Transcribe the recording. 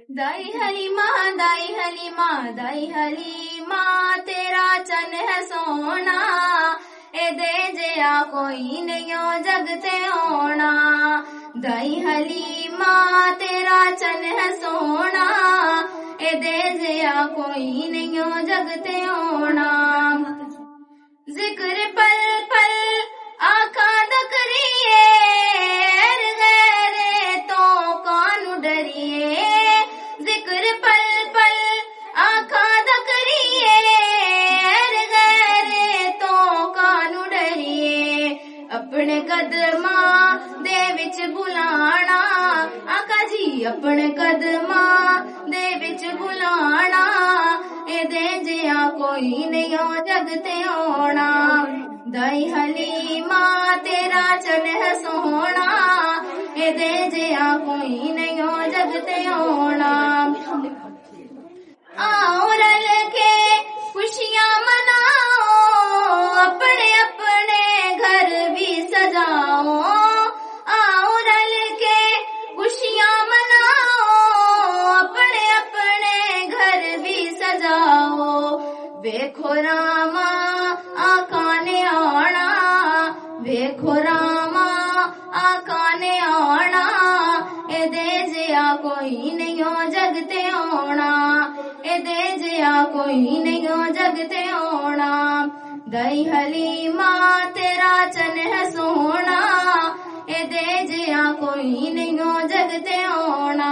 दाई हलीमा दाई हलीमा दाई हलीमा तेरा चन है सोना एदे जिया कोई नहीं जग ते होना। दाई हलीमा तेरा चन है सोना एदे जिया कोई नहीं जग ते होना। जिक्र पल पल आका दा करिए गैरे तो कानू डरिए। जिक्र पल पल आका दा करिए गैरे तो कानू डरिए। अपने कदमा दे विच बुलाना आका जी अपने कदमा दे विच बुलाना एदे जिया कोई नहीं जग ते होना। दाई हलीमा तेरा चन है सोना एदे जिया कोई नहीं जग ते होना। आओ रल के खुशियां मनाओ अपने अपने घर भी सजाओ। आओ रल के खुशियां मनाओ अपने अपने घर भी सजाओ। वेखो रामा आका ने आना वेखो रामा आका ने आना एदे जिया कोई नहीं जग ते होना। एदे जिया कोई नहीं जग ते होना। दाई हलीमा तेरा चन है सोना एदे जिया कोई नहीं जग ते होना।